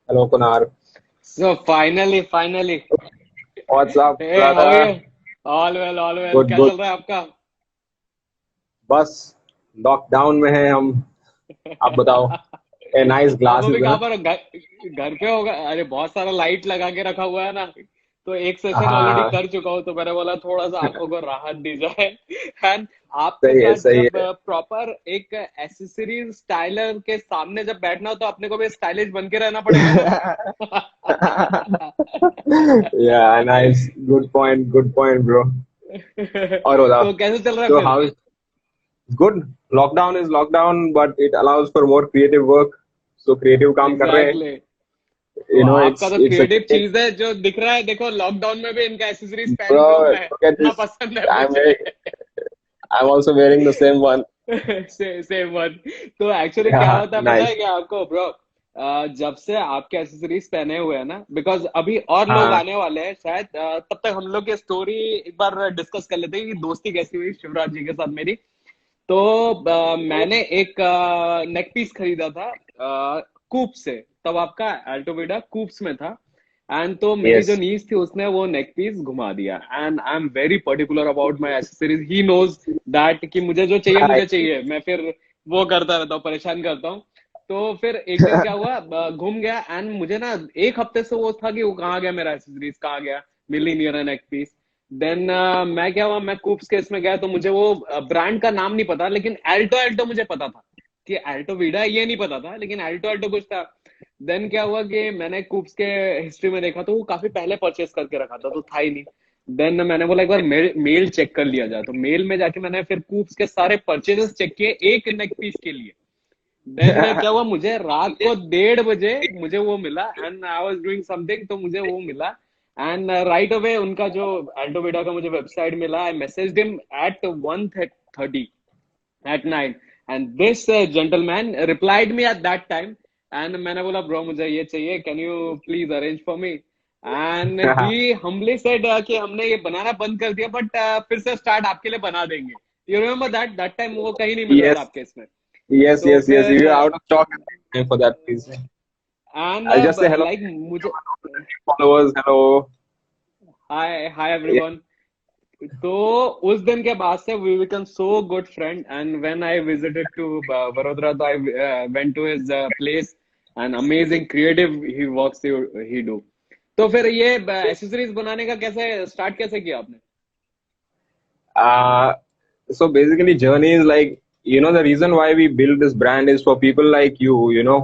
Hello, Kunar. So finally. What's up, Hey, how are brother? you? All well. Good, क्या good. चल रहा है आपका? बस लॉकडाउन में है हम. आप बताओ. ए नाइस आप अभी ग्लासेस कहाँ हैं. पर हो? घर पे होगा? अरे बहुत सारा लाइट लगा के रखा हुआ है ना, तो एक सेशन ऑलरेडी हाँ. कर चुका हूँ, तो मैंने बोला थोड़ा सा आंखों को राहत दी जाए। एंड आपके सही है, साथ सही जब है. प्रॉपर एक एसेसरीज स्टाइलर के सामने जब बैठना हो तो अपने को भी स्टाइलिश बन के रहना पड़ेगा ना। Yeah, nice. Good point, bro. और बताओ. तो कैसे चल रहा है So फिर? how is good? Lockdown is lockdown, but it allows for more creative work. So creative काम कर रहे हैं. Exactly exactly. तो आपका तो It's a क्रिएटिव great, चीज है जो दिख रहा है, देखो लॉकडाउन में भी इनका एसेसरीज पहनती हूँ bro. मैं, Look at इतना this. पसंद है I'm मुझे। wearing, I'm also wearing the same one. Same one. तो एक्चुअली क्या Yeah, होता है पता nice. है क्या आपको ब्रो? जब से आपके एसेसरीज पहने हुए हैं ना, बिकॉज अभी और लोग हाँ. आने वाले हैं शायद, तब तक हम लोग की स्टोरी एक बार डिस्कस कर लेते हैं कि दोस्ती कैसी हुई शिवराज जी के साथ मेरी। तो मैंने एक नेक पीस खरीदा था कूप से। तब आपका अल्टोविडा कूप्स में था। एंड तो मेरी जो Yes. नीज थी उसने वो नेक पीस घुमा दिया। And I am very particular about my accessories, he knows that कि मुझे जो चाहिए Right. मुझे चाहिए, मैं फिर वो करता रहता हूँ, परेशान करता हूँ। तो फिर एक दिन क्या हुआ, घूम गया एंड मुझे ना एक हफ्ते से वो था कि वो कहाँ गया, मेरा एसेसरीज कहाँ गया, मिल ही नहीं रहा नेक पीस। देन मैं क्या हुआ, मैं कूप्स केस में गया, तो मुझे वो ब्रांड का नाम नहीं पता, लेकिन एल्टो एल्टो मुझे पता था कि एल्टो वीडा है, ये नहीं पता था, लेकिन एल्टो एल्टो कुछ था। देन क्या हुआ कि मैंने कूप्स के हिस्ट्री में देखा, तो वो काफी पहले परचेस करके रखा था, तो था ही नहीं। देन मैंने बोला एक बार मेल चेक कर लिया जाए, तो मेल में जाके मैंने फिर कूप्स के सारे परचेजेस चेक किए एक नेक पीस के लिए। देन क्या हुआ, मुझे रात को 1:30 बजे मुझे वो मिला, and I was doing something, तो मुझे वो मिला। एंड राइट अवे उनका जो अल्टोविडा का मुझे वेबसाइट मिला, I messaged him at 1:30 at night, and this gentleman replied me at that time, and मैंने बोला ब्रो मुझे ये चाहिए, can you please arrange for me. And he humbly said कि हमने ये बनाना बंद कर दिया, बट फिर से स्टार्ट आपके लिए बना देंगे। यू रिमेम्बर दैट टाइम वो कहीं नहीं मिल रहा था Yes, आपके इसमें। yes, तो yes, yes. फिर You're out of stock for that, please. And I'll just say hello like to मुझे, our followers. Hello. Hi hi Yeah. Everyone. तो उस दिन के बाद से we become so good friend, and when I visited to Vadodara, तो I went to his place, and amazing creative he works he do. तो फिर ये एसेसरीज बनाने का कैसे स्टार्ट कैसे किया आपने? Uh, so basically, journey is like, the reason why we build this brand is for people like you,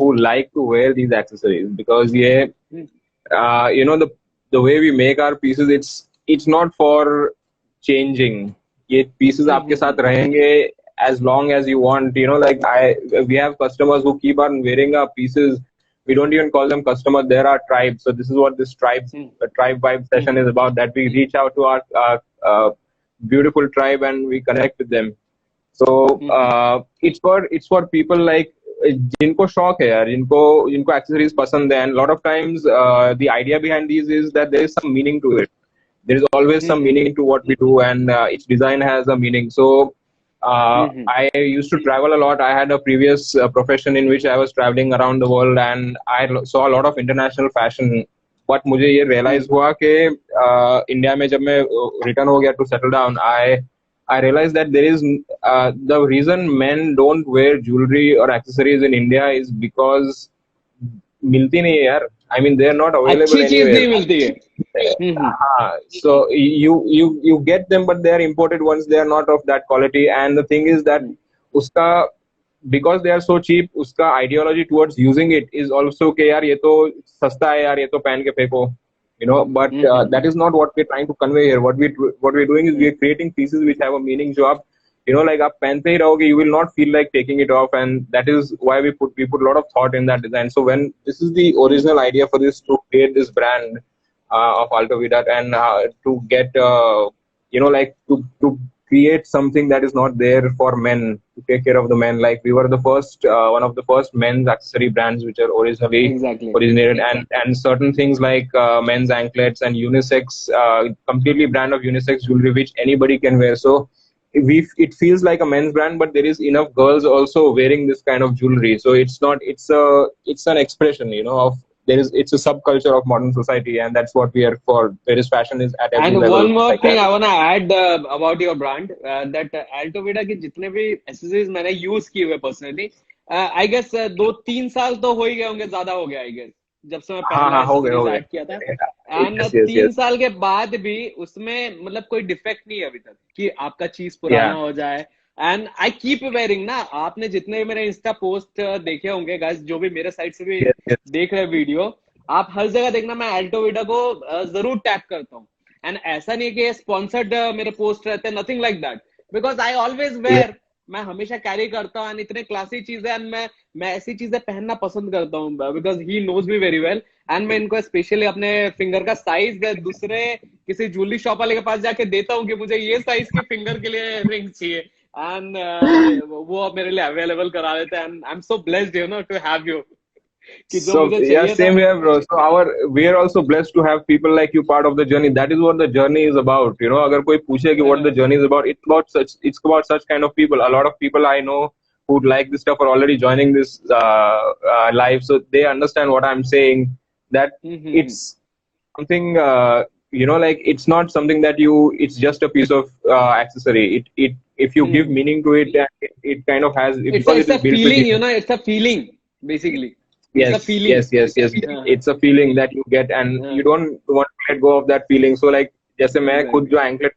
who like to wear these accessories because yeah, hmm, the way we make our pieces, it's not for changing. ये pieces हम्म, आपके साथ रहेंगे as long as you want. Like we have customers who keep on wearing our pieces. We don't even call them customers. They're our tribe. So this is what this hmm, tribe vibe session hmm, is about. That we reach out to our beautiful tribe and we connect with them. So hmm, it's for people like जिनको शौक है यार, जिनको जिनको accessories पसंद है. And lot of times the idea behind these is that there is some meaning to it. There is always some hmm, meaning to what we do, and each design has a meaning. So hmm, I used to travel a lot. I had a previous profession in which I was traveling around the world, and I saw a lot of international fashion. But मुझे ये realize हुआ कि India में जब मैं return हो गया to settle down, I realized that there is the reason men don't wear jewelry or accessories in India is because मिलती नहीं है यार. I mean, they're not available अच्छी चीज anywhere. नहीं मिलती है। So you get them, but they are imported ones. They are not of that quality. And the thing is that uska because they are so cheap, uska ideology towards using it is also कि यार ये तो सस्ता है यार, ये तो पहन के फेंको. But that is not what we're trying to convey here. What we're doing is we're creating pieces which have a meaning. जो आप like आप पहनते ही रहोगे, you will not feel like taking it off, and that is why we put a lot of thought in that design. So when this is the original idea for this to create this brand of Alto Vida, and to get like to create something that is not there for men, to take care of the men. Like we were the first one of the first men's accessory brands which are originally exactly. originated, and certain things like men's anklets and unisex, completely brand of unisex jewelry which anybody can wear. So it feels like a men's brand, but there is enough girls also wearing this kind of jewelry. So it's not it's an expression of it's a subculture of modern society, and that's what we are for. There is fashion is at every And level one more like thing that. I wanna add about your brand, that Alto Vida की जितने भी accessories मैंने use किए हुए personally, I guess 2-3 साल तो हो ही गए होंगे, ज्यादा हो गया I guess, जब से मैं हाँ पहला हाँ, हो accessories गया। ऐड किया था। एंड Yes, yes, 3 साल के बाद भी उसमें मतलब कोई डिफेक्ट नहीं है अभी तक कि आपका चीज पुराना yeah, हो जाए। एंड आई कीप वेयरिंग ना, आपने जितने मेरे इंस्टा पोस्ट देखे होंगे गाइस, जो भी मेरे साइड से भी yes, yes, देख रहे वीडियो, आप हर जगह देखना मैं अल्टो विडा को जरूर टैग करता हूँ। एंड ऐसा नहीं है कि स्पॉन्सर्ड मेरे पोस्ट रहते हैं, nothing like that, because I always yes. Wear, मैं हमेशा कैरी करता हूँ एंड इतने क्लासी चीजें, एंड मैं ऐसी चीजें पहनना पसंद करता हूँ because he knows me very well. And मैं इनको स्पेशली अपने फिंगर का साइज दूसरे किसी ज्वेलरी शॉप वाले के पास जाके देता हूँ कि मुझे ये साइज के फिंगर के लिए रिंग चाहिए, एंड वो अब मेरे लिए अवेलेबल करा देते हैं। And I am so blessed you know to have you, कि जो So मुझे yeah, चाहिए था। same here, bro. So we are also blessed to have people like you part of the journey. That is what the journey is about. You know, अगर कोई पूछे कि what the journey is about, it's about such kind of people. A lot of people I know who'd like this stuff are already joining this live, so they understand what I'm saying. That it's something, like it's not something that it's just a piece of accessory. It if you give meaning to it, it kind of has, because it It's a is built with feeling, you. you know, it's a feeling basically, it's a Yes, feeling। yes, yes, yes. It's a feeling that you get, and you don't want to let go of that feeling. So, like, जैसे मैं खुद Exactly। जो anklet,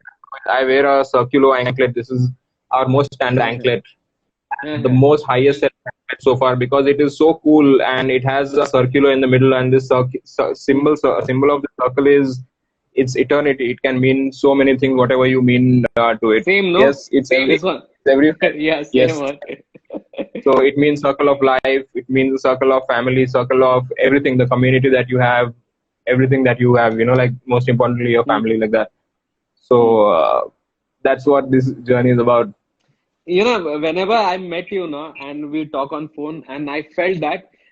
I wear a circular anklet. This is our most standard anklet, the most highest selling anklet so far, because it is so cool and it has a circular in the middle, and this symbol of the circle is it's eternity. It can mean so many things, whatever you mean to it. Same, no? Yes, it's This one, everywhere. yeah, same Yes. one। So it means circle of life. It means a circle of family, circle of everything, the community that you have, everything that you have. Like most importantly, your family, like that. So that's what this journey is about. You know, whenever I met you now and we talk on phone, and I felt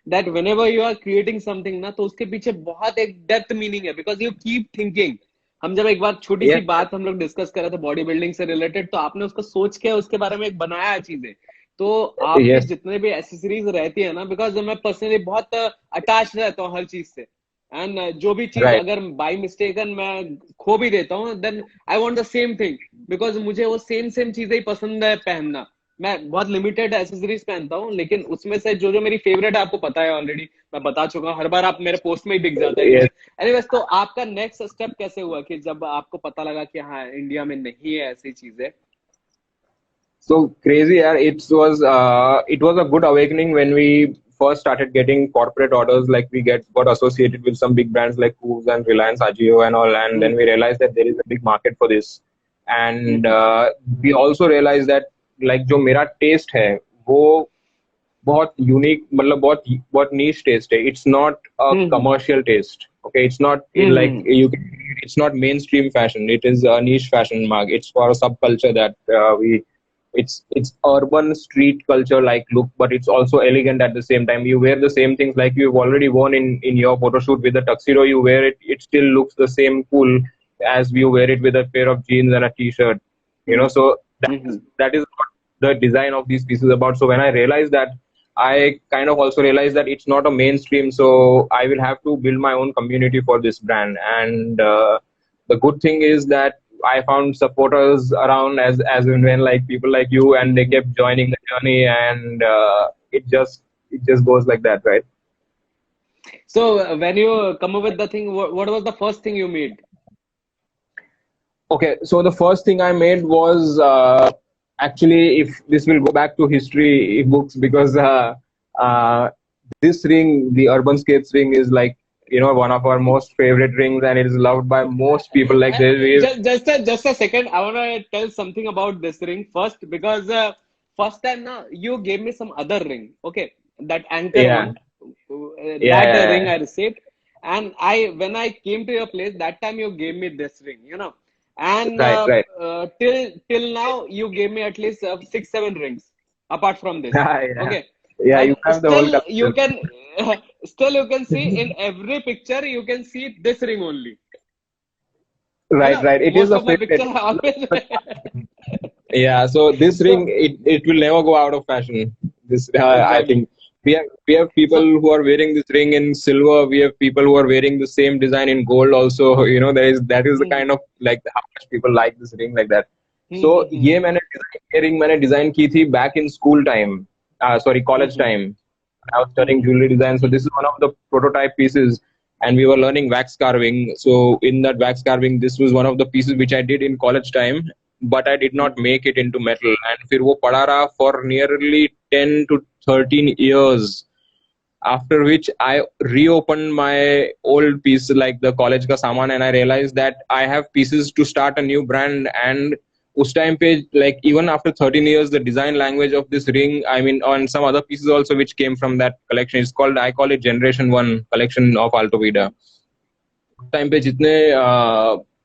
that whenever you are creating something ना, तो उसके पीछे बहुत एक depth meaning है, because you keep thinking। हम जब एक बार छोटी सी Yes, बात हम लोग डिस्कस कर रहे थे बॉडी बिल्डिंग से रिलेटेड, तो आपने उसको सोच के उसके बारे में एक बनाया चीजें। तो आपके yes, जितने भी एसेसरीज रहती है ना, बिकॉज मैं पर्सनली बहुत अटैच रहता हूँ हर चीज से, एंड जो भी चीज right. अगर बाई मिस्टेकन मैं खो भी देता हूँ, then I want the same thing, because मुझे वो सेम चीजें ही पसंद है पहनना। मैं बहुत लिमिटेड एसेसरीज पहनता हूँ, लेकिन उसमें से जो जो मेरी फेवरेट है आपको पता है ऑलरेडी, मैं बता चुका हूँ, हर बार आप मेरे पोस्ट में ही दिख जाता है Yes. नीचे। एनीवेज, तो आपका नेक्स्ट स्टेप कैसे हुआ कि जब आपको पता लगा कि हाँ इंडिया में नहीं है ऐसी चीजें? So crazy, yeah. It was a good awakening when we first started getting corporate orders. Like we got associated with some big brands like Coos and Reliance, Ajio, and all, and then we realized that there is a big market for this. And we also realized that like जो मेरा taste है वो बहुत unique, मतलब बहुत बहुत niche taste है. It's not a commercial taste. Okay, it's not like it's not mainstream fashion. It is a niche fashion mark. It's for a subculture that it's urban street culture like look, but it's also elegant at the same time. You wear the same things like you've already worn in your photo shoot with the tuxedo. You wear it, it still looks the same cool as you wear it with a pair of jeans and a t-shirt. So that is what the design of these pieces about. So when I realized that, I kind of also realized that it's not a mainstream, so I will have to build my own community for this brand. And the good thing is that I found supporters around as and when, like people like you, and they kept joining the journey, and it just goes like that, right? So when you come up with the thing, what was the first thing you made? Okay, so the first thing I made was actually, if this will go back to history books, because this ring, the Urbanscapes ring, is like one of our most favorite rings, and it is loved by most people. Like Just a second, I want to tell something about this ring first, because first time now you gave me some other ring, okay, that anchor yeah, one, that ring yeah, I received, and when I came to your place that time you gave me this ring, and right, right. till now you gave me at least 6-7 rings apart from this, Yeah, okay, yeah. You and have the whole still you collection. can still you can see in every picture you can see this ring only, है Right, ना? right. It is Most a of my favorite. picture are always Yeah. So this ring, so it will never go out of fashion. This I exactly, think. we have people So, who are wearing this ring in silver. We have people who are wearing the same design in gold also. That is the hmm, kind of like how much people like this ring like that. hmm, So hmm, ये ring मैंने design की थी back in school time. Sorry, hmm, college hmm, time. I was hmm, studying jewelry design. So this is one of the prototype pieces, and we were learning wax carving. So in that wax carving, this was one of the pieces which I did in college time, but I did not make it into metal. And फिर वो पड़ा रहा for nearly 10 to 13 years. After which I reopened my old piece like the college ka saman, and I realized that I have pieces to start a new brand. And उस time पे like even after 13 years the design language of this ring, I mean on some other pieces also which came from that collection, I call it generation 1 collection of Alto Vida. उस time पे जितने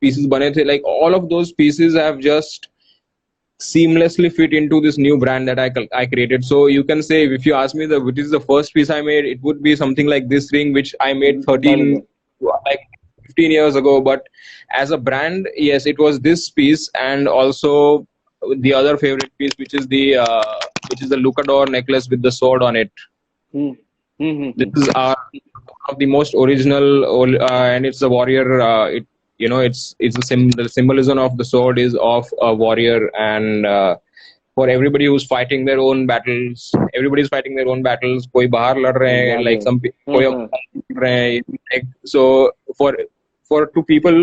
pieces बने थे, like all of those pieces have just seamlessly fit into this new brand that I created. So you can say, if you ask me which is the first piece I made, it would be something like this ring, which I made that is 13, it. like 15 years ago. But as a brand, yes, it was this piece, and also the other favorite piece, which is the Lucador necklace with the sword on it. Hmm, hmm, hmm, This hmm. is one of the most original, and it's a warrior. It's the symbolism of the sword is of a warrior, and for everybody who's fighting their own battles, everybody's fighting their own battles. कोई बाहर लड़ रहे हैं, like Exactly. कोई Uh-huh. अपना लड़ रहे हैं, like, so for two people,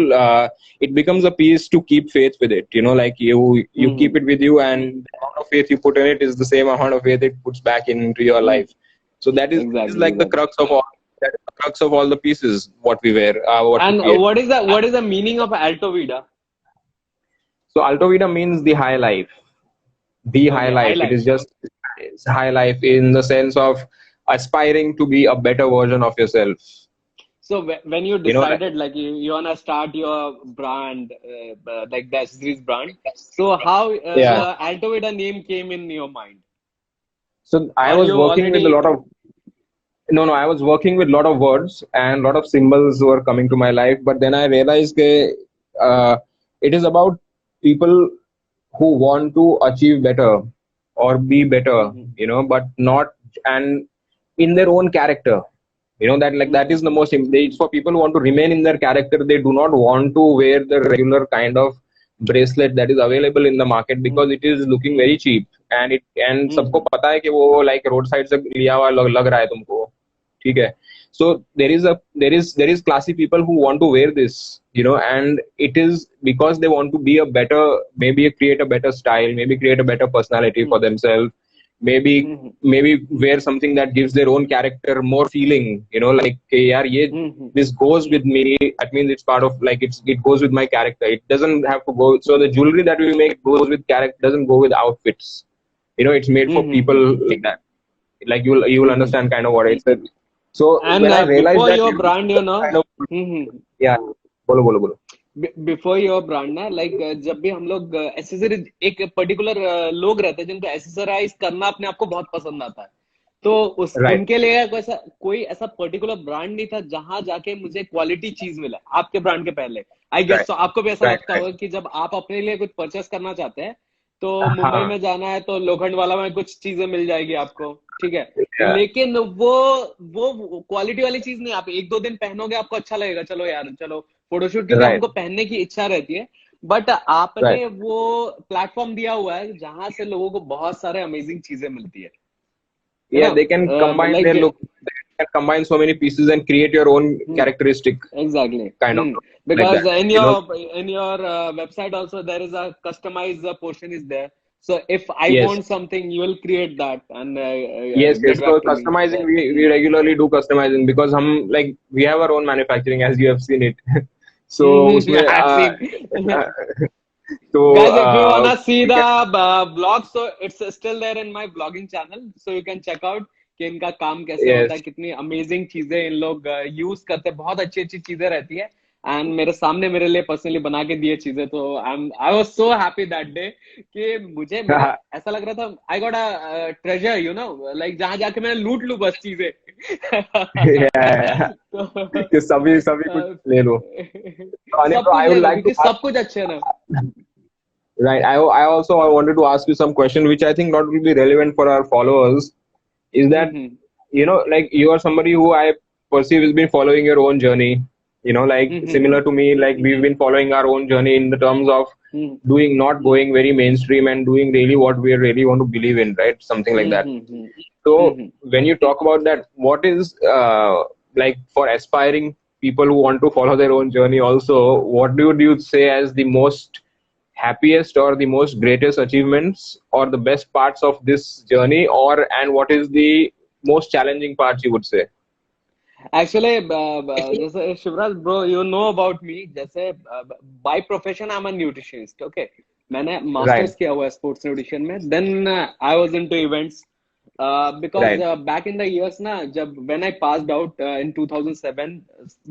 it becomes a piece to keep faith with it. Like you Hmm. keep it with you, and the amount of faith you put in it is the same amount of faith it puts back into your Hmm. life. So that is Exactly, like the exactly. crux of all. That is the crux of all the pieces what we wear, what we And create. what is the meaning of Alto Vida? So Alto Vida means the high life. The high Okay, high life. It life. is just it's high life in the sense of aspiring to be a better version of yourself. So when you Like decided like you wanna start your brand, like the accessories brand, so how yeah. the Alto Vida name came in your mind, So I or was you working with a already? lot of no, I was working with a lot of words and a lot of symbols were coming to my life. But then I realized that it is about people who want to achieve better or be better, Hmm, but not and in their own character. That is the hmm, most. It's for people who want to remain in their character. They do not want to wear the regular kind of bracelet that is available in the market hmm, because it is looking hmm, very cheap, and सबको hmm, पता है कि वो like road side से लिया हुआ लग रहा है तुमको, ठीक है. So there is classy people who want to wear this, and it is because they want to be a better, maybe create a better style, maybe create a better personality for hmm, themselves, maybe hmm, maybe wear something that gives their own character more feeling, like कि यार ये hmm, hmm, this goes with me. That means it's part of like it goes with my character. It doesn't have to go. So the jewelry that we make goes with character, doesn't go with outfits. It's made for hmm, hmm, people hmm, like that. Like you will hmm. understand kind of what I said. So And when I realized before that your this brand, is the kind of yeah, बोलो बोलो बोलो. Before your brand ना, like जब भी हम लोग accessories, एक particular लोग रहते हैं जिनको एसेसराइज करना अपने आप को बहुत पसंद आता है, तो उस Right, उनके लिए कोई ऐसा पर्टिकुलर ब्रांड नहीं था जहां जाके मुझे क्वालिटी चीज मिला आपके ब्रांड के पहले। आई गेस right, तो आपको भी ऐसा right, लगता right. होगा कि जब आप अपने लिए कुछ परचेस करना चाहते हैं तो मुंबई हाँ, में जाना है तो लोखंड वाला में कुछ चीजें मिल जाएगी आपको, ठीक है, yeah, लेकिन वो क्वालिटी वाली चीज नहीं। आप एक दो दिन पहनोगे आपको अच्छा लगेगा, चलो यार चलो फोटोशूट के लिए right, हमको पहनने की इच्छा रहती है, बट right. आपने वो प्लेटफॉर्म दिया हुआ है जहां से लोगों को बहुत सारे अमेजिंग चीजें मिलती है Yeah, ना, they can combine their like look. They can combine so many pieces and create your own characteristic exactly. kind of look, like Because that. in your website also there is a customized portion is there, so if I Yes, want something you will create that and yes, get yes. So back to me. customizing, we regularly do customizing because we have our own manufacturing, as you have seen it. So उसमें I've seen. so Guys, if you wanna see we the can, blog, so it's still there in my blogging channel, so you can check out कि इनका काम कैसे होता है, yes. कितनी amazing चीजें इन लोग यूज करते हैं, बहुत अच्छी अच्छी चीजें रहती है। एंड मेरे सामने मेरे लिए पर्सनली बना के दिए चीजें, तो I was so happy that day कि मुझे मेरे ऐसा लग रहा था I got a treasure, like जहां जाके मैं लूट लूं बस चीजें। Yeah, तो कि सभी सभी कुछ ले लो. So, Anil, सब so कुछ I ले would लो like to क्योंकि ask. सब कुछ अच्छे है ना। Right. I also I wanted to ask you some question which I think not will be relevant for our followers. Is that like you are somebody who I perceive has been following your own journey. Like similar to me, like we've been following our own journey in the terms of doing, not going very mainstream and doing really what we really want to believe in, right? Something like that. So when you talk about that, what is like for aspiring people who want to follow their own journey also, what would you say as the most happiest or the most greatest achievements or the best parts of this journey, and what is the most challenging parts you would say? Actually जैसे Shivraj bro you know about me, जैसे by profession I am a nutritionist, okay. मैंने masters Right, किया हुआ है sports nutrition में. Then I was into events because right, back in the years na, jab when I passed out in 2007,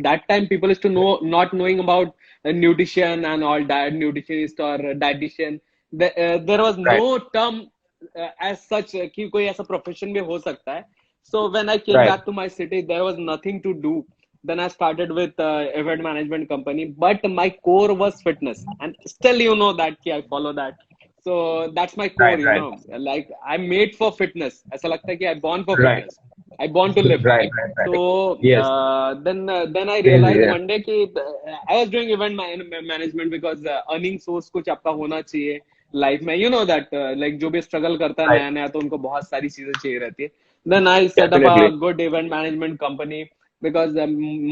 that time people used to know, not knowing about nutrition and all, diet nutritionist or dietitian. There was right, no term as such कि कोई ऐसा profession भी हो सकता है. So when I came right, back to my city, there was nothing to do. Then I started with event management company, but my core was fitness, and still that I follow that. So that's my core, right, right, like I'm made for fitness. ऐसा लगता है कि I'm born for right, fitness. I born to live. right, right, right. So Yes, then I crazy, realized yeah. one day कि I was doing event management because earning source कुछ आपका होना चाहिए life में. That like जो भी struggle करता है Right, नया नया, तो उनको बहुत सारी चीजें चाहिए रहती है. Then I set up a definitely. good event management company because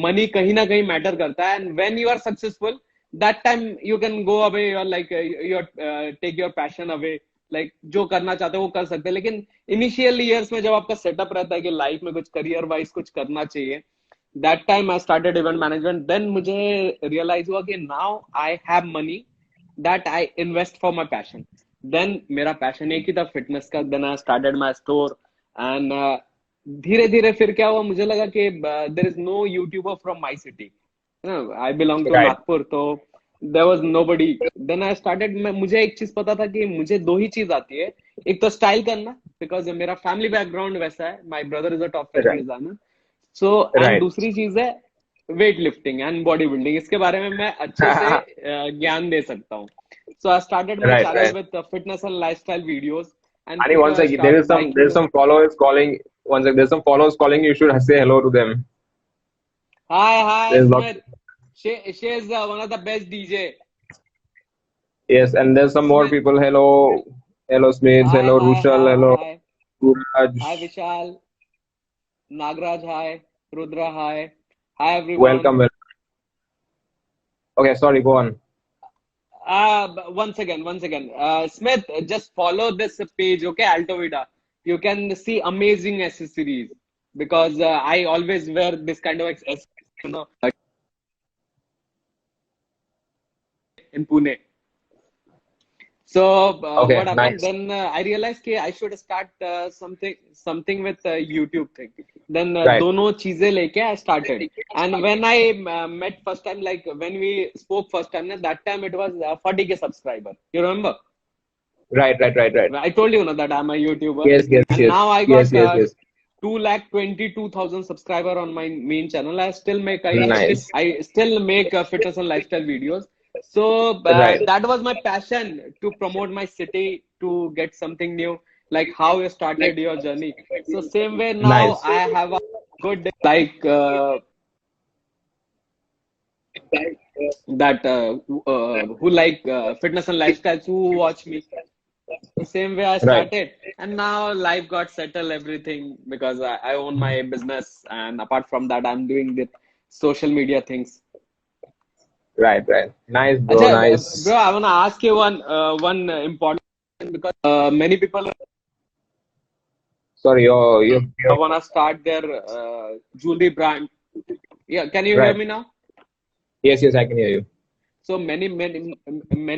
money कहीं ना कहीं मैटर करता है. And when you are successful, that time you can go away or like take your passion away. Like जो करना चाहते हो वो कर सकते हैं. लेकिन इनिशियल ईयर्स में जब आपका सेटअप रहता है कि लाइफ में कुछ करियर वाइज कुछ करना चाहिए, that time I started event management. Then मुझे रियलाइज हुआ कि now I have money that I invest for my passion. Then मेरा पैशन एक ही था फिटनेस का. Then I started my store. And धीरे धीरे फिर क्या हुआ, मुझे लगा कि there is no YouTuber from my city. I belong to Right, Nagpur, तो there was nobody. Then I started. मुझे एक चीज पता था कि मुझे दो ही चीज आती है. एक तो स्टाइल करना, बिकॉज मेरा फैमिली बैकग्राउंड वैसा है. My brother is a top fashion right, designer. So and right. दूसरी चीज है weight lifting and body building. इसके बारे में मैं अच्छे से ज्ञान दे सकता हूँ. So I started my Right, channel right. With fitness and lifestyle videos and Ani, one people second. Started liking There's those. some followers calling. One second. There's some followers calling. You should say hello to them. Hi There's lot. Smith. She is one of the best DJ. Yes, and there's some more Smith. people. Hello, hello, Smith. Hello, Rushal. Hello, Hi. Hi Suraj. Vishal. Nagraj, hi. Rudra, hi. Hi everyone. Welcome. Okay, sorry. Go on. Once again. Smith, just follow this page, okay? Alto Vida. You can see amazing accessories because I always wear this kind of accessories, in Pune. So Okay, what happened? nice. Then I realized कि I should start something with YouTube thing. Then Right, दोनों चीजें लेके I started. And when I met first time, like when we spoke first time, that time it was 40K subscriber. You remember? right, right, right, right. I told you that I'm a YouTuber, Yes, yes, and yes, now I yes, got yes, yes. 2,22,000 subscriber on my main channel. Nice. I still make fitness and lifestyle videos. So Right, that was my passion, to promote my city, to get something new, like how you started your journey. So same way now nice. I have a good like that who like fitness and lifestyles, who watch me. So same way I Right, started, and now life got settled everything because I own my business, and apart from that, I'm doing the social media things. right, right. Nice, bro. Acha, bro, Nice. I wanna ask you one important, because many people Sorry, you're wanna start their jewelry brand. Yeah, can you hear right. me now? Yes, yes, I can hear you. So many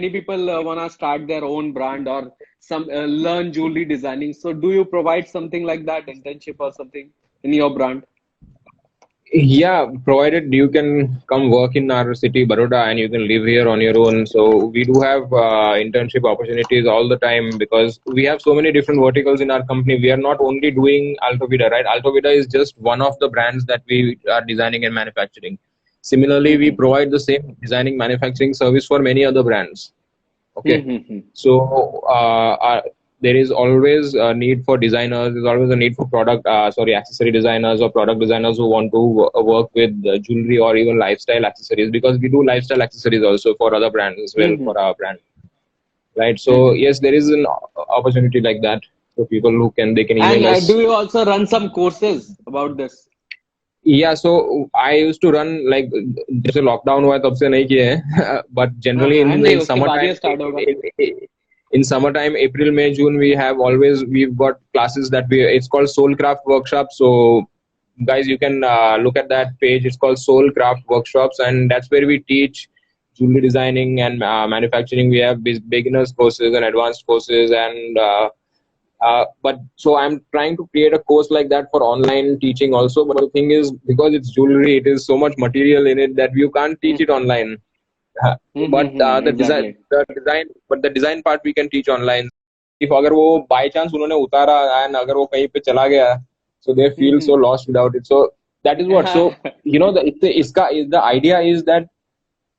people wanna start their own brand or some learn jewelry designing. So do you provide something like that, internship or something in your brand? Yeah, provided you can come work in our city, Baroda, and you can live here on your own. So we do have internship opportunities all the time because we have so many different verticals in our company. We are not only doing Alto Vida, right? Alto Vida is just one of the brands that we are designing and manufacturing. Similarly, we Mm-hmm. provide the same designing manufacturing service for many other brands. Okay, Mm-hmm. so there is always a need for designers. There's always a need for accessory designers or product designers who want to work with jewelry or even lifestyle accessories, because we do lifestyle accessories also for other brands as well, for our brand, right? So yes, there is an opportunity like that for people who they can And email us. do you also run some courses about this? Yeah, so I used to run, like, जब से lockdown हुआ तब से नहीं किए हैं, but हाँ generally हाँ, in नहीं in उसके बाद summertime, ये स्टार्ट होगा. in summertime, April, May, June, we've got classes that it's called Soul Craft Workshops. So guys, you can look at that page. It's called Soul Craft Workshops, and that's where we teach jewelry designing and manufacturing. We have beginners courses and advanced courses, and but so I'm trying to create a course like that for online teaching also. But the thing is, because it's jewelry, it is so much material in it that you can't teach it online. But Exactly. the design part we can teach online. If अगर वो by chance उन्होंने उतारा and अगर वो कहीं पे चला गया, so they feel so lost without it. So that is what. So the idea is that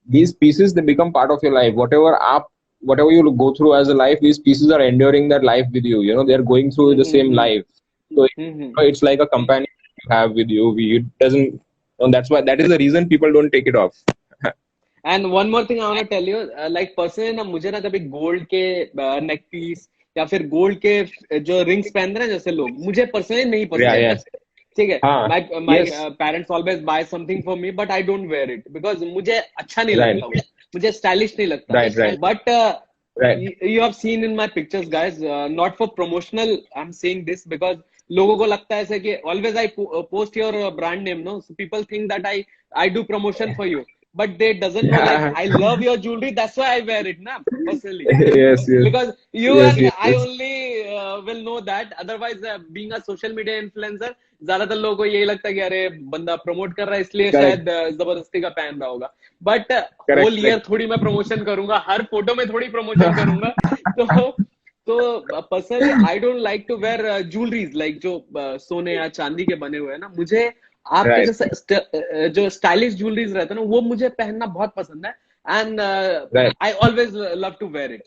these pieces, they become part of your life. Whatever you go through as a life, these pieces are enduring that life with you. They're going through the same life. So it's like a companion you have with you. It doesn't, and that is the reason people don't take it off. And one more thing I want to tell you, like personally ना मुझे ना कभी gold के neck piece या फिर gold के जो rings पहनते हैं ना जैसे लोग, मुझे पर्सनली नहीं पसंद है. Yeah. ठीक है, हाँ. my Yes. parents always buy something for me, but I don't wear it because मुझे अच्छा नहीं Right. लगता वो, मुझे स्टाइलिश नहीं लगता. Right. But Right. you have seen in my pictures, guys, not for promotional. I'm saying this because लोगों को लगता है ऐसे कि always I post your brand name, no? So people think that I do promotion for you. But they doesn't know, like, I love your jewelry. That's why I wear it, na, personally. Yes. Because you Yes. and Yes. I only will know that. Otherwise, being a social media influencer, ज्यादातर लोगों को यही लगता है कि अरे बंदा promote कर रहा है इसलिए शायद जबरदस्ती का पहन रहा होगा. बट होल ईयर थोड़ी मैं प्रमोशन करूंगा, हर फोटो में थोड़ी प्रमोशन करूंगा. तो personally I don't like to wear jewelleries like जो सोने या चांदी के बने हुए हैं ना. मुझे आपके जैसे जो स्टाइलिश ज्वेलरीज रहते हैं ना वो मुझे पहनना बहुत पसंद है. And I always love to wear it.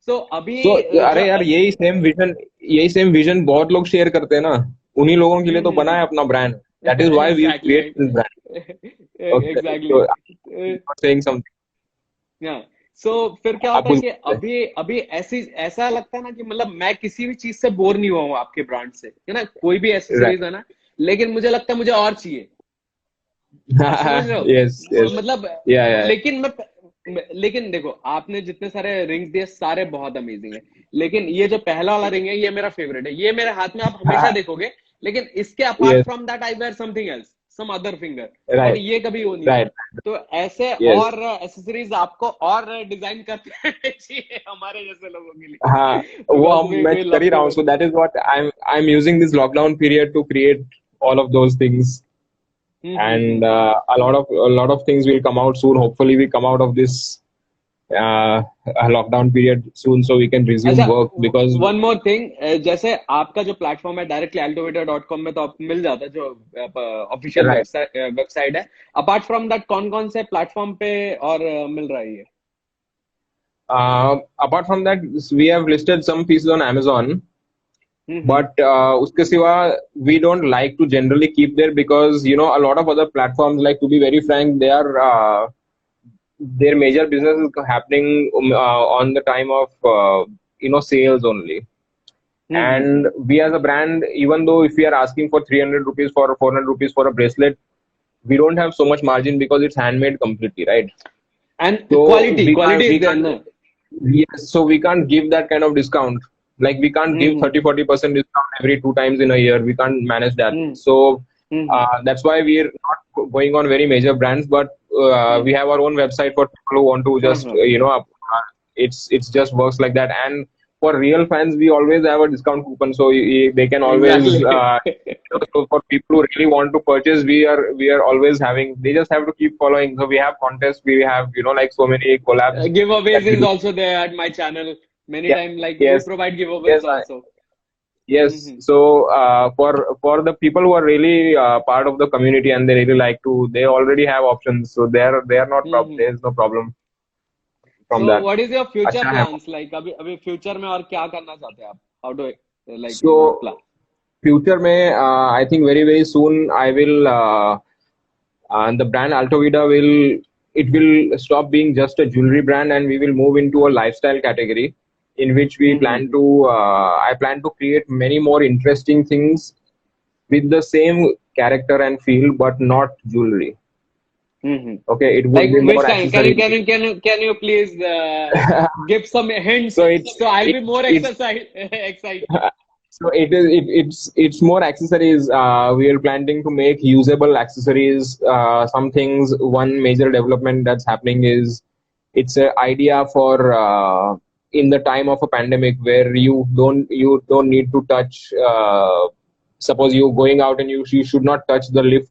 So अभी अरे यार, यही सेम विजन बहुत लोग शेयर करते हैं ना. उन्हीं लोगों के लिए तो बना है अपना brand. That is why we create this brand. Exactly. Saying something. So फिर क्या होता है कि अभी ऐसा लगता है ना कि मतलब मैं किसी भी चीज से बोर नहीं हुआ हूँ आपके ब्रांड से, है ना. कोई भी एक्सेसरीज है ना, लेकिन मुझे लगता है मुझे और चाहिए. समझ रहे हो? Yes. मतलब लेकिन देखो, आपने जितने सारे रिंग्स दिए सारे बहुत अमेजिंग है, लेकिन ये जो पहला वाला रिंग है ये मेरा फेवरेट है. ये मेरे हाथ में आप हमेशा देखोगे. लेकिन इसके apart from that I wear something else, some other finger. और ये कभी वो नहीं है. तो ऐसे और एक्सेसरीज आपको और डिजाइन करते रहने चाहिए हमारे जैसे लोगों के लिए. हाँ, वो मैं कर ही रहा हूँ. So that is what I'm using this lockdown period to create all of those things. And a lot of things will come out soon. Hopefully we come out of this lockdown period soon so we can resume work. Because one more thing, जैसे आपका जो platform है directly altovida.com में तो आप मिल जाता है जो ऑफिशियल वेबसाइट है. अपार्ट फ्रॉम दैट कौन कौन से प्लेटफॉर्म पे और मिल रहा है ये? apart from that, we have listed some pieces on Amazon. But uske siwa, we don't like to generally keep there because a lot of other platforms, like, to be very frank, they are their major business is happening on the time of sales only. And we as a brand, even though if we are asking for 300 rupees for 400 rupees for a bracelet, we don't have so much margin because it's handmade completely, right? And so quality is there, no? Yes, so we can't give that kind of discount. Like, we can't give 30-40% discount every 2 times in a year. We can't manage that. So that's why we're not going on very major brands, but we have our own website for people who want to just it's just works like that. And for real fans, we always have a discount coupon, so they can always so for people who really want to purchase, we are always having. They just have to keep following. So we have contests, we have like so many collabs. Giveaways is also there at my channel many times. Like, you provide giveaways also. Yes. So for the people who are really part of the community and they really like to, they already have options. So they are not there's no problem from so that. What is your future plans? Like, अभी future में और क्या करना चाहते हैं आप? How do I So plan? future में I think very soon I will and the brand Alto Vida will stop being just a jewelry brand, and we will move into a lifestyle category in which we plan Mm-hmm. to I plan to create many more interesting things with the same character and feel, but not jewelry. Mm-hmm. Okay, it would Like be which more kind? accessories. Can you please give some hints So so I'll be more it's excited. so it's more accessories. We are planning to make usable accessories. Some things. One major development that's happening is it's an idea for in the time of a pandemic where you don't need to touch. Suppose you're going out and you should not touch the lift.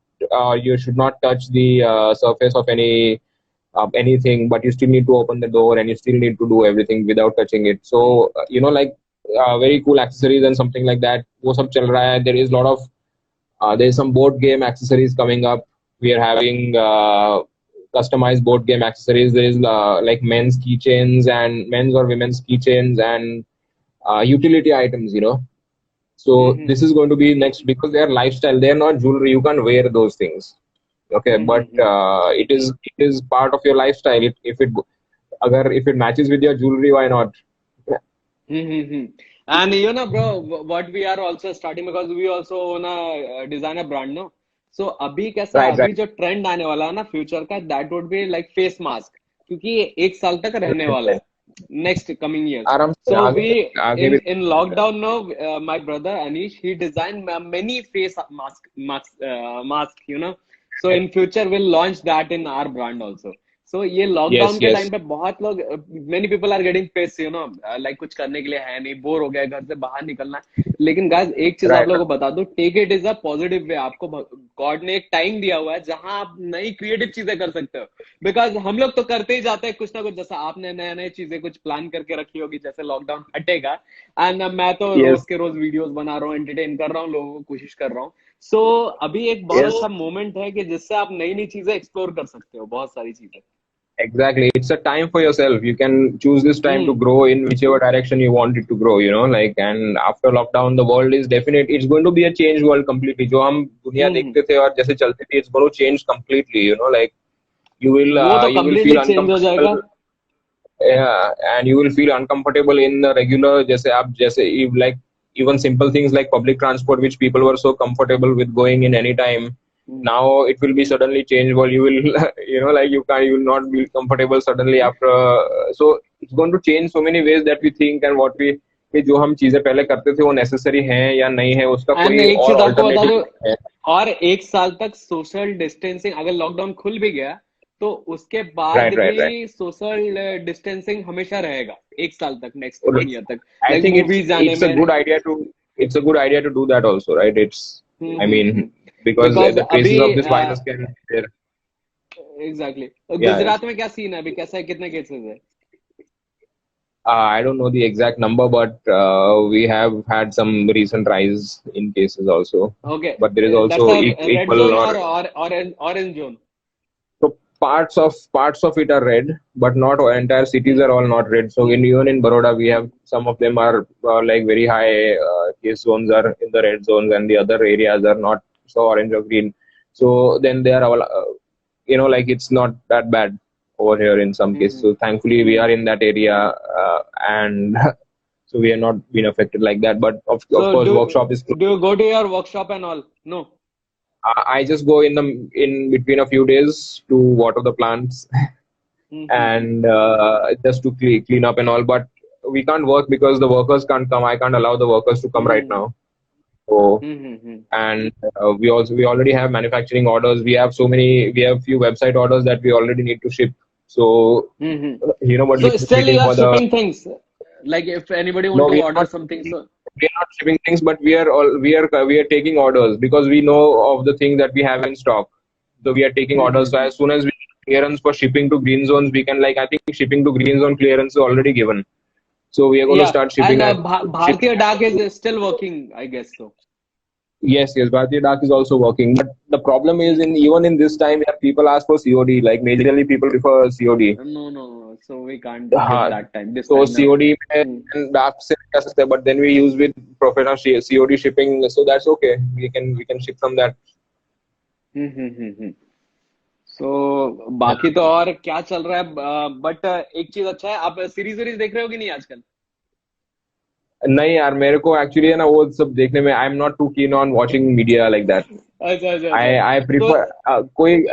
You should not touch the surface of anything, but you still need to open the door and you still need to do everything without touching it. So like very cool accessories and something like that. वो सब चल रहा है. There is a lot of there is some board game accessories coming up. We are having customized board game accessories. There is like men's keychains and men's or women's keychains and utility items. So this is Mm-hmm. going to be next because they are lifestyle. They are not jewelry. You can't wear those things. Okay, but Mm-hmm. it is part of your lifestyle. If it matches with your jewelry, why not? Mm-hmm. And bro, what we are also starting because we also own a designer brand, no? So अभी कैसा है Right, अभी right. जो trend आने वाला है ना future का that would be like face mask क्योंकि ये 1 साल तक रहने Right, वाला right. है नेक्स्ट कमिंग ईयर्स आराम से सो आगे वी आगे भी in lockdown no my brother Anish he designed many face mask so in future we'll launch that in our brand also so ये yes, लॉकडाउन के टाइम yes. पे बहुत लोग many people are getting pace like कुछ करने के लिए है नहीं बोर हो गया घर से बाहर निकलना है लेकिन गाइस एक चीज आप Right, लोगों right. को बता दूं take it is a positive way आपको गॉड ने एक टाइम दिया हुआ है जहां आप नई क्रिएटिव चीजें कर सकते हो बिकॉज हम लोग तो करते ही जाते हैं कुछ ना कुछ जैसा आपने नए नए चीजें कुछ प्लान करके रखी होगी जैसे लॉकडाउन हटेगा एंड मैं तो Yes, रोज के रोज वीडियोस बना रहा हूँ एंटरटेन कर रहा हूँ लोगों को कोशिश कर रहा हूँ सो अभी एक बहुत yes. अच्छा मोमेंट है कि जिससे आप नई नई चीजें एक्सप्लोर कर सकते हो बहुत सारी चीजें Exactly. It's a time for yourself. You can choose this time to hmm grow in whichever direction you want it to grow, like, and after lockdown, the world is definite. It's going to be a changed world completely. जो हम दुनिया हम्म देखते थे और जैसे चलते थे, it's going to change completely, like वो तो you will completely feel change हो जाएगा uncomfortable. Yeah, and you will feel uncomfortable in the regular जैसे if like even simple things like public transport which people were so comfortable with going in any time, hmm now it will be suddenly changed. Well, you will like you will not be comfortable suddenly after so it's going to change so many ways that we think and what we कि जो हम चीजें पहले करते थे वो necessary हैं या नहीं है उसका एंड कोई एक और चीज आपको बता ऑल्टरनेटिव दो है. और 1 साल तक सोशल डिस्टेंसिंग अगर लॉकडाउन खुल भी गया तो उसके बाद राइट, राइट, भी राइट. सोशल डिस्टेंसिंग हमेशा रहेगा 1 साल तक नेक्स्ट 1 ईयर तक I like think it's movies जाने it's a में good idea to do that also, right? I mean, because because the अभी traces of this virus can be there. Exactly Yeah, yeah. Gujarat में क्या scene है अभी कैसा है कितने केसेस है I don't know the exact number, but we have had some recent rise in cases also. Okay But there is that's also red equal zone और or orange zone so parts of it are red, but not all entire cities are all not red. So even in Baroda, we have some of them are like very high case zones are in the red zones, and the other areas are not so orange or green. So then they are all like it's not that bad over here in some cases. So thankfully we are in that area, and so we are not been affected like that. But So of course, workshop is do you go to your workshop and all? No. I just go in between a few days to water the plants Mm-hmm. and just to clean up and all. But we can't work because the workers can't come. I can't allow the workers to come right Mm-hmm. now. So Mm-hmm. and we already have manufacturing orders. We have few website orders that we already need to ship. So Mm-hmm. but we're So just still waiting you are for the. shipping things. Like if anybody No, want to order something, so we are not shipping things, but we are taking orders because we know of the things that we have in stock. So we are taking orders. So mm-hmm. as soon as we get clearance for shipping to green zones, we can I think shipping to green zone clearance is already given. So we are going to Yeah, start and shipping. Shipping Bharatiya Dak is still working, I guess so. Yes, yes, Bharatiya Dak is also working. But the problem is even in this time, yeah, people ask for COD. Like majorly, people prefer COD. No, no, no. so we can't give हाँ, that time, this तो kind of. COD Hmm. में आप से कर सकते हैं, but then we use with professional COD shipping, so that's okay. We can ship from that. Hmm. So बाकी तो और क्या चल रहा है, बट एक चीज अच्छा है, आप सीरीज सीरीज देख रहे हो कि नहीं आजकल? नहीं यार, मेरे को एक्चुअली है ना वो सब देखने में, I am not too keen on watching media like that. अच्छा अच्छा अच्छा। I तो prefer कोई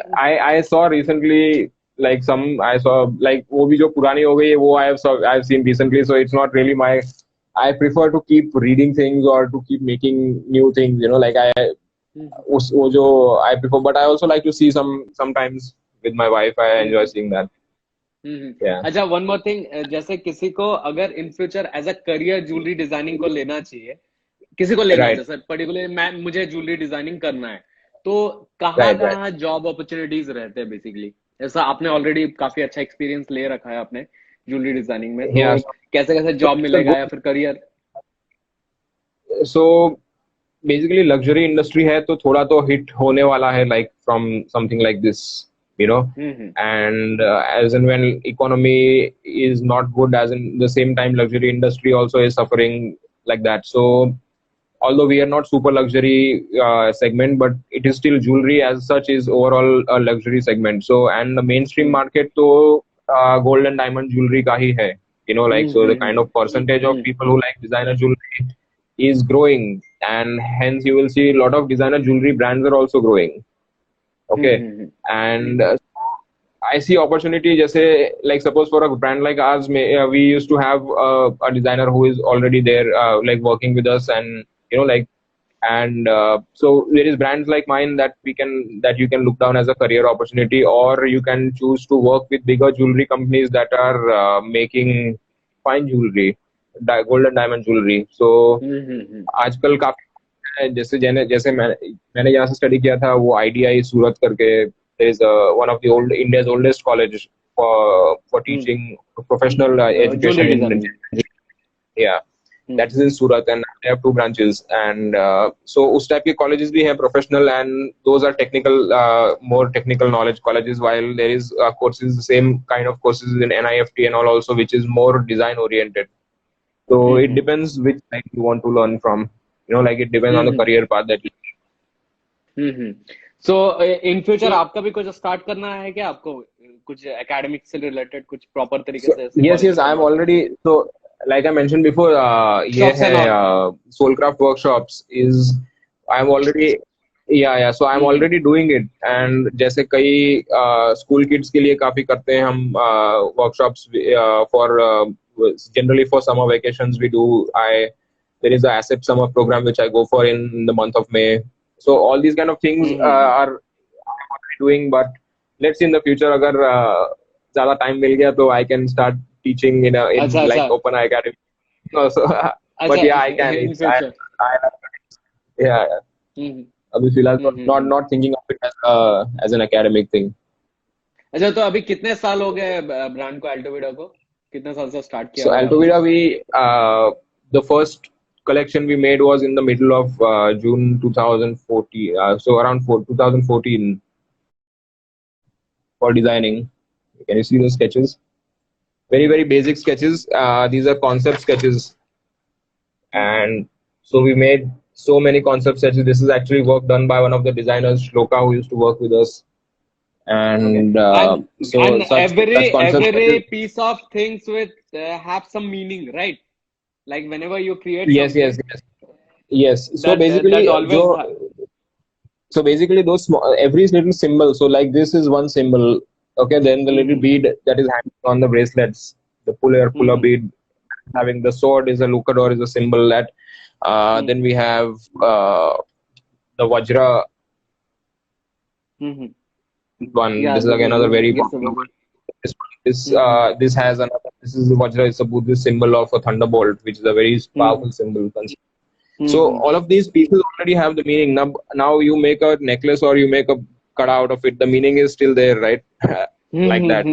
I saw recently like some I saw like वो भी जो पुरानी हो गई है वो I've seen recently, so it's not really my. I prefer to keep reading things or to keep making new things, like I उस वो जो I prefer, but I also like to see sometimes with my wife. I enjoy seeing that. Yeah. अच्छा, one more thing, जैसे किसी को अगर in future as a career jewellery designing को लेना चाहिए, किसी को लेना है Right. जैसे पर्टिकुलर मुझे ज्वेलरी डिजाइनिंग करना है, तो कहाँ Right. Right. कहाँ जॉब अपॉर्चुनिटीज रहते हैं बेसिकली? ऐसा आपने ऑलरेडी काफी अच्छा एक्सपीरियंस ले रखा है अपने ज्वेलरी डिजाइनिंग में, तो Yeah. कैसे कैसे So जॉब it's a मिलेगा good. या फिर career? So basically luxury industry है तो थोड़ा तो hit होने वाला है, like from something like this, you know hmm and as and when economy is not good, as in the same time luxury industry also is suffering like that. So although we are not super luxury segment, but it is still jewelry as such is overall a luxury segment. So and the mainstream market to gold and diamond jewelry ka hi hai, like, so the kind of percentage of people who like designer jewelry is growing, and hence you will see a lot of designer jewelry brands are also growing. Okay. And I see opportunity, just like suppose for a brand like ours, we used to have a designer who is already there, like working with us, and like, and so there is brands like mine that you can look down as a career opportunity, or you can choose to work with bigger jewelry companies that are making fine jewelry, gold and diamond jewelry. So आजकल काफी है, जैसे मैंने यहाँ से study किया था, वो आईडीआई सूरत करके, there is one of the India's oldest college for teaching professional jewellery education in. Designing. Yeah, that is in Surat, and they have two branches, and so उस type के colleges भी हैं professional, and those are technical, more technical knowledge colleges, while there is courses, the same kind of courses in NIFT and all also, which is more design oriented. So it depends which side you want to learn from. Like it depends on the career path that you. So in future आपका भी कुछ start करना है क्या आपको, कुछ academic से related कुछ प्रॉपर तरीके So से ऐसे yes, कॉलेज yes, में I'm करना होता है? already, so like I mentioned before, ये शॉप्स है and all. Soulcraft workshops is. I'm already. Yeah. So I'm already doing it, and जैसे कई school kids के लिए काफी करते हैं हम workshops for generally for summer vacations we do. There is a ASEP summer program which I go for in the month of May. So all these kind of things are I'm already doing, but let's see in the future अगर ज़्यादा time मिल गया तो I can start teaching in अच्छा अच्छा like open academy. So, but अच्छा, yeah, I can. In It's future. I yeah. हम्म अभी फिलहाल तो हम्म हम्म। not thinking of it as an academic thing. अच्छा, तो अभी कितने साल हो गए ब्रांड को, अल्टोविडा को? कितने साल से स्टार्ट किया So हुआ है Alto आपने? Vida, the first collection we made was in the middle of June 2014. So around 2014 for designing. Can you see the sketches? Very, very basic sketches. These are concept sketches. And so we made so many concept sketches. This is actually work done by one of the designers, Shloka, who used to work with us. Okay. And so And such concept sketches. every piece of things with have some meaning, right? Like whenever you create Yes, yes, something, yes. Yes. So that basically, always those small, every little symbol. So like this is one symbol. Okay, then the little bead that is hanging on the bracelets, the puller bead, having the sword is a lucador, is a symbol that. Then we have the Vajra one. yeah, This is again another very yes, popular one. This has another. This is the Vajra. It's a Buddhist symbol of a thunderbolt, which is a very powerful symbol. So all of these pieces already have the meaning. Now you make a necklace or you make a cut out of it. The meaning is still there, right? Like that.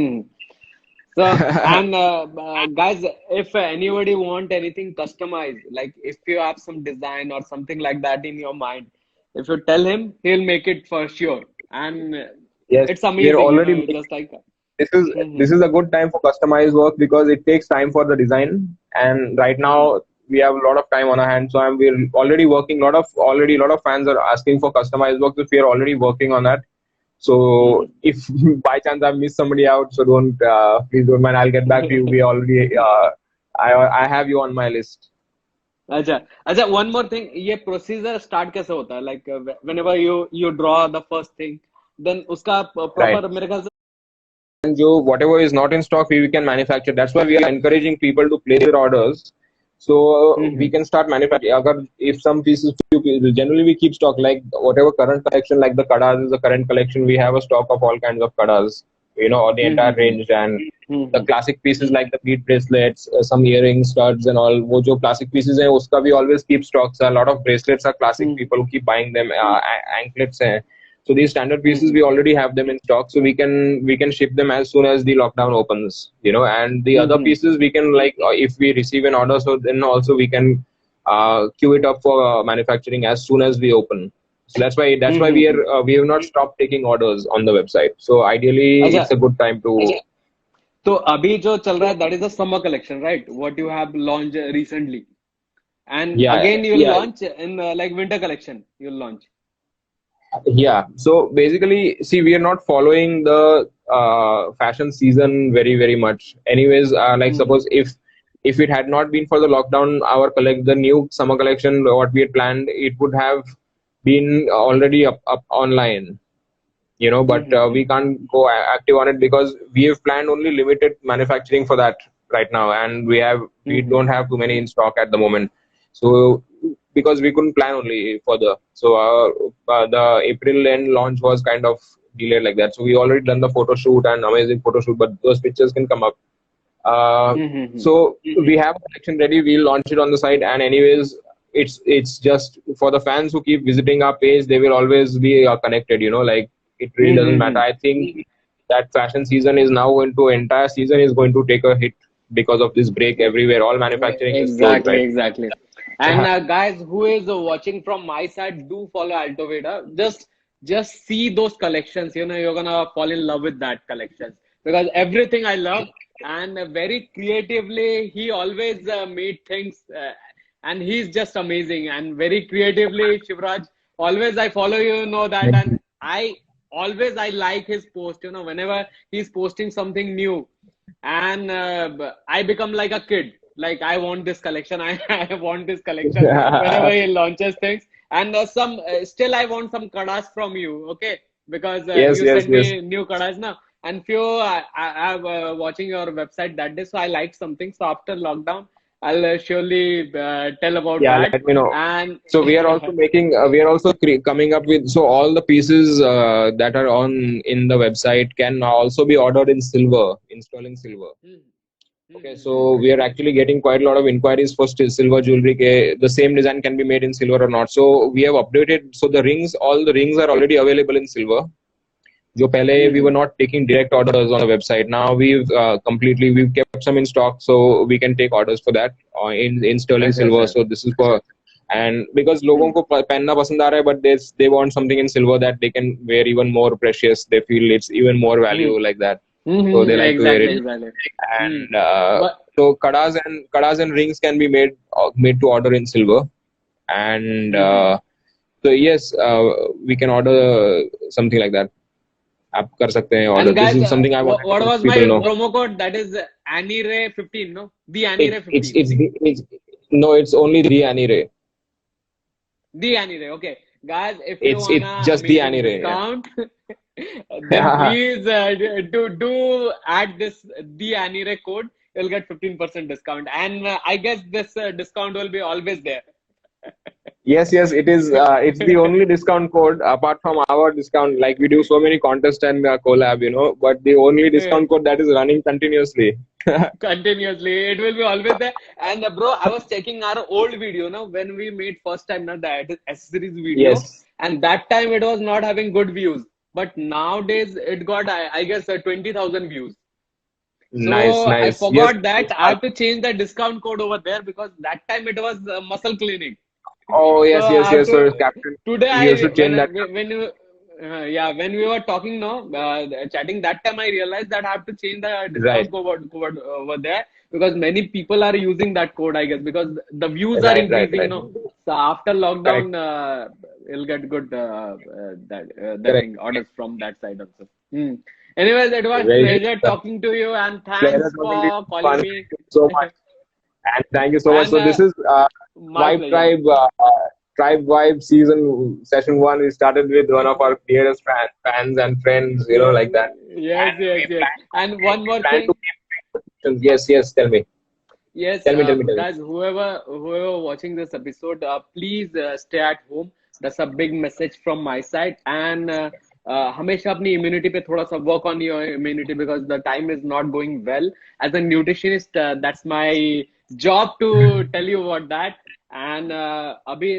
So, and guys, if anybody want anything customized, like if you have some design or something like that in your mind, if you tell him, he'll make it for sure. And Yes, it's we are amazing, already just like that. this is a good time for customized work because it takes time for the design, and right now we have a lot of time on our hands. So we're already working. A lot of fans are asking for customized work, so we are already working on that. So if by chance I miss somebody out, so don't please don't mind. I'll get back to you. We already I have you on my list. अच्छा अच्छा, one more thing, ये procedure start कैसे होता है? Like whenever you draw the first thing, then उसका Right. Proper मेरे ख्याल से And so whatever is not in stock, we can manufacture. That's why we are encouraging people to place their orders. So we can start manufacturing. If some pieces, few pieces, generally we keep stock, like whatever current collection, like the kadas is the current collection. We have a stock of all kinds of kadas, or the entire range, and the classic pieces like the bead bracelets, some earrings, studs, and all. वो जो classic pieces हैं, उसका we always keep stocks. A lot of bracelets are classic. People who keep buying them. Anklets हैं. So these standard pieces we already have them in stock, so we can ship them as soon as the lockdown opens, and the other pieces we can, like, if we receive an order, so then also we can queue it up for manufacturing as soon as we open. So that's why we have not stopped taking orders on the website. So ideally अच्छा, it's a good time to. तो अभी जो चल रहा है that is the summer collection, right? What you have launched recently, and Yeah, again you'll launch in like winter collection. You'll launch. Yeah, so basically, see, we are not following the fashion season very, very much. Anyways, like suppose if it had not been for the lockdown, the new summer collection, what we had planned, it would have been already up online, but we can't go active on it because we have planned only limited manufacturing for that right now, and we don't have too many in stock at the moment. So because we couldn't plan only further, so the April end launch was kind of delayed like that. So we already done the photo shoot and amazing photo shoot, but those pictures can come up. So we have a collection ready. We'll launch it on the site, and anyways, it's just for the fans who keep visiting our page. They will always be connected. Like it really doesn't matter. I think that fashion season is now entire season is going to take a hit because of this break everywhere. All manufacturing is closed, right? Exactly. And guys, who is watching from my side, do follow Alto Vida. Just see those collections. You're gonna fall in love with that collections because everything I love, and very creatively he always made things, and he's just amazing and very creatively. Shivraj, always I follow you, know that, and I like his post. Whenever he's posting something new, and I become like a kid. Like I want this collection. I want this collection whenever he launches things. And still I want some kadas from you, okay? Because you sent me new kadas now. And few I watching your website that day, so I liked something. So after lockdown, I'll surely tell about that. Let me know. And so we are also coming up with, so all the pieces that are in the website can now also be ordered in silver, installing silver. Okay, so we are actually getting quite a lot of inquiries for silver jewelry. The same design can be made in silver or not. So we have updated. So all the rings are already available in silver. जो पहले we were not taking direct orders on the website. Now we've kept some in stock, so we can take orders for that in sterling silver. So this is for, and because लोगों को पहनना पसंद आ रहा है, but they want something in silver that they can wear even more precious. They feel it's even more value like that. So they like to wear it. And so kadas and rings can be made to order in silver. And so yes, we can order something like that. आप कर सकते हैं order. Guys, this is something I want. What was my promo code? That is ANIRE15, no? The ANIRE 15. It's only the ANIRE. The ANIRE, okay. Guys, if you want it's just the ANIRE discount, then please do add this the ANIRE code. You'll get 15% discount, and I guess this discount will be always there. Yes, it is. It's the only discount code apart from our discount. Like we do so many contests and collab, but the only discount code that is running continuously. Continuously, it will be always there. And bro, I was checking our old video now when we made first time the accessories video. Yes. And that time it was not having good views, but nowadays it got I guess 20,000 views. So nice. I forgot that I have to change the discount code over there because that time it was muscle cleaning. Oh yes. So Captain, today you should change that. Yeah, when we were talking now, chatting that time, I realized that I have to change the Right, discount code over there because many people are using that code, I guess, because the views are right, right, increasing right. now. So after Correct, lockdown, it'll get good that correct. thing orders from that side also. Hmm. Anyways, it was Very pleasure good. talking to you and Pleasure thanks talking to you. for calling Fun. me. Thank you so much. And thank you so much. And So this is my Vibe pleasure. Tribe Vibe season session one. We started with one of our dearest fans and friends, you know, Yeah, like that. yes, And yes, we yes. plan And one we more plan to thing. keep questions. Yes, yes. Tell me, Yes, tell me. guys, whoever watching this episode, please stay at home. That's a big message from my side. And हमेशा अपनी immunity पे थोड़ा सा work on your immunity because the time is not going well. As a nutritionist, that's my job to tell you about that. And अभी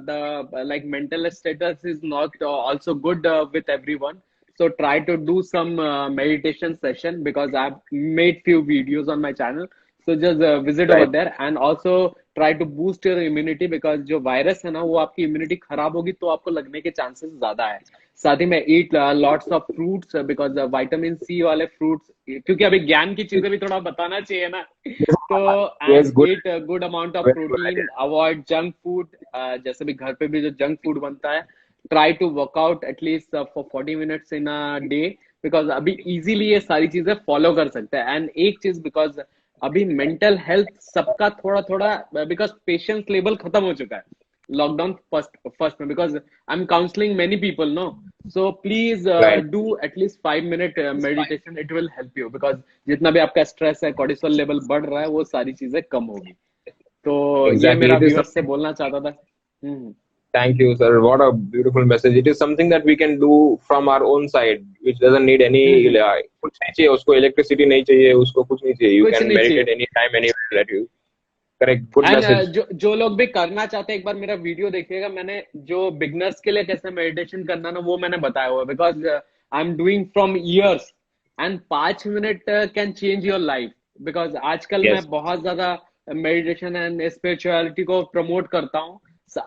the like mental status is not also good with everyone. So try to do some meditation session because I've made few videos on my channel. So just visit over Right, there and also try to boost your immunity because जो virus है ना वो आपकी immunity खराब होगी तो आपको लगने के चांसेस ज्यादा है. साथ ही में eat lots of fruits because vitamin C वाले fruits क्योंकि अभी ज्ञान की चीजें भी थोड़ा बताना चाहिए ना. तो yes, and good, eat a good amount of very good idea. protein, avoid junk food. जैसे भी घर पे भी जो junk food बनता है try to work out at least for 40 minutes in a day because अभी easily ये सारी चीजें follow कर सकते हैं. And एक चीज because अभी मेंटल हेल्थ सबका थोड़ा थोड़ा बिकॉज पेशेंस लेवल खत्म हो चुका है लॉकडाउन फर्स्ट में because I am counselling many people know so please Right, do at least 5 minute meditation it will help you because जितना भी आपका स्ट्रेस है कोर्टिसोल लेवल बढ़ रहा है वो सारी चीजें कम होगी तो ये exactly. मेरा It is व्यूअर्स से something. बोलना चाहता था. Thank you, sir. What a beautiful message. It is something that we can do from our own side, which doesn't need any. हम्म. कुछ नहीं चाहिए उसको electricity नहीं चाहिए उसको कुछ नहीं चाहिए. You कुछ can नहीं meditate चाहिए. anytime, anywhere that you. Correct. Good and message. जो लोग भी करना चाहते हैं एक बार मेरा वीडियो देखिएगा मैंने जो बिगनर्स के लिए कैसे मेडिटेशन करना ना वो मैंने बताया हुआ है because I am doing from years and 5 minute can change your life because आजकल मैं Yes. बहुत ज्यादा मेडिटेशन एंड स्पिरिचुअलिटी को प्रमोट करता हूँ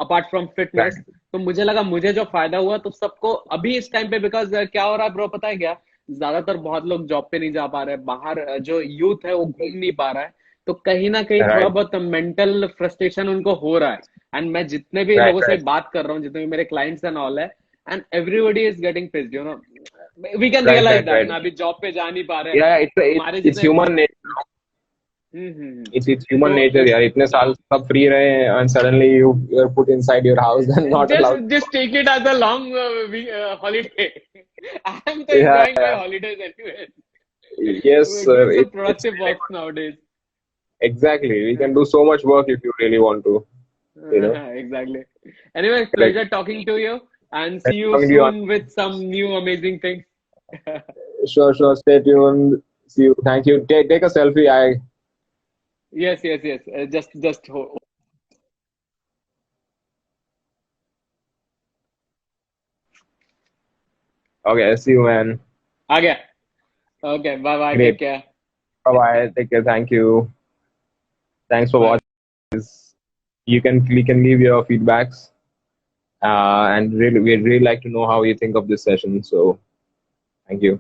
अपार्ट फ्रॉम Right. फिटनेस तो मुझे लगा मुझे जो फायदा हुआ तो सबको अभी इस टाइम पे बिकॉज क्या हो रहा है ब्रो पता है क्या ज्यादातर बहुत लोग जॉब पे नहीं जा पा रहे बाहर जो यूथ है वो घूम नहीं पा रहा है तो कहीं ना कहीं थोड़ा Right. बहुत मेंटल फ्रस्ट्रेशन उनको हो रहा है एंड मैं जितने भी Right. लोगों से Right. बात कर रहा हूँ जितने भी मेरे क्लाइंट्स एंड ऑल है and everybody is getting pissed you know we can Right. Realise Right. That Right. ना अभी जॉब पे जा नहीं पा रहे Yeah. हमारे It's जितने human nature. It's human तो nature. यार इतने साल सब free रहे and suddenly you're put inside your house and not allowed. just take it as a long holiday. I am तो Yeah. enjoying my Yeah. holidays anyway. Yes, We're sir. doing some It's productive really works nowadays. exactly. We Uh, can do so much work if you really want to. You know. exactly. Anyway, Correct. pleasure talking to you and see Let's you talking to you on. soon with some new amazing things. Sure, sure. Stay tuned. See you. Thank you. Take a selfie. Yes, yes, yes. Just Okay. See you, man. आ गया. Okay, bye bye. Take Great. care. Bye bye. Take care. Thank you. Thanks for Bye. watching. We can leave your feedbacks. And really, we'd really like to know how you think of this session. So, thank you.